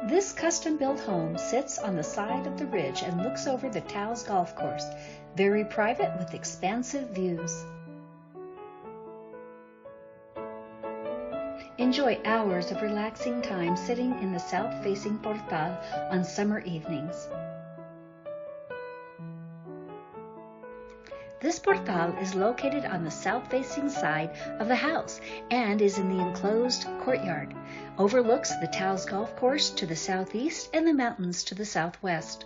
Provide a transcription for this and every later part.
This custom-built home sits on the side of the ridge and looks over the Taos Golf Course, very private with expansive views. Enjoy hours of relaxing time sitting in the south-facing portal on summer evenings. This portal is located on the south-facing side of the house and is in the enclosed courtyard. Overlooks the Taos Golf Course to the southeast and the mountains to the southwest.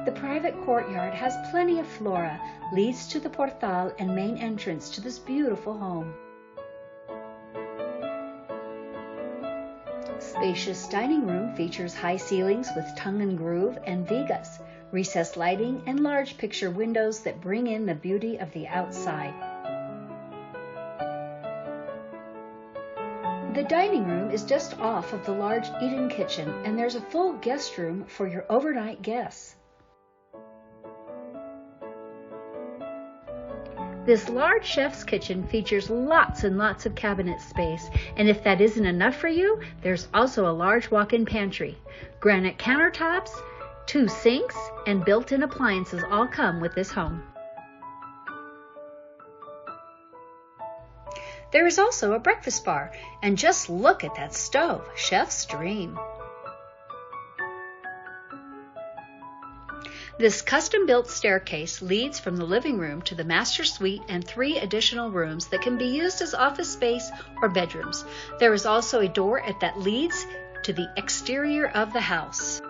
The private courtyard has plenty of flora, leads to the portal and main entrance to this beautiful home. Spacious dining room features high ceilings with tongue and groove and vigas, recessed lighting, and large picture windows that bring in the beauty of the outside. The dining room is just off of the large eat-in kitchen, and there's a full guest room for your overnight guests. This large chef's kitchen features lots and lots of cabinet space, and if that isn't enough for you, there's also a large walk-in pantry. Granite countertops, 2 sinks, and built-in appliances all come with this home. There is also a breakfast bar, and just look at that stove, chef's dream. This custom-built staircase leads from the living room to the master suite and 3 additional rooms that can be used as office space or bedrooms. There is also a door that leads to the exterior of the house.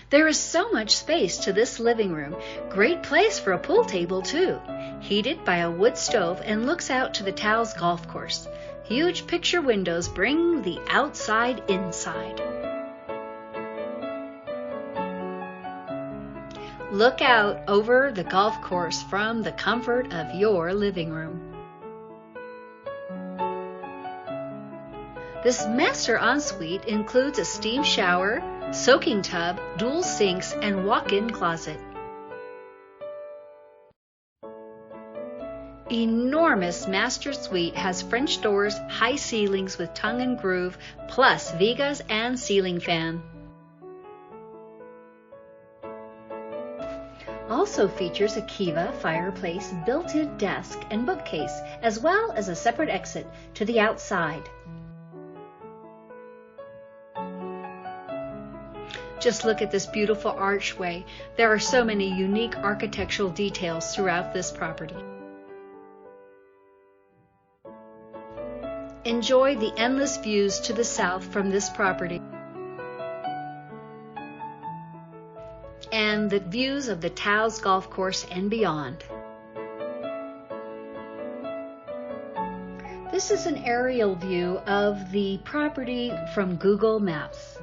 There is so much space to this living room. Great place for a pool table too. Heated by a wood stove and looks out to the Taos Golf Course. Huge picture windows bring the outside inside. Look out over the golf course from the comfort of your living room. This master ensuite includes a steam shower, soaking tub, dual sinks, and walk-in closet. Enormous master suite has French doors, high ceilings with tongue and groove, plus vigas and ceiling fan. Also features a kiva fireplace, built-in desk and bookcase, as well as a separate exit to the outside. Just look at this beautiful archway. There are so many unique architectural details throughout this property. Enjoy the endless views to the south from this property and the views of the Taos Golf Course and beyond. This is an aerial view of the property from Google Maps.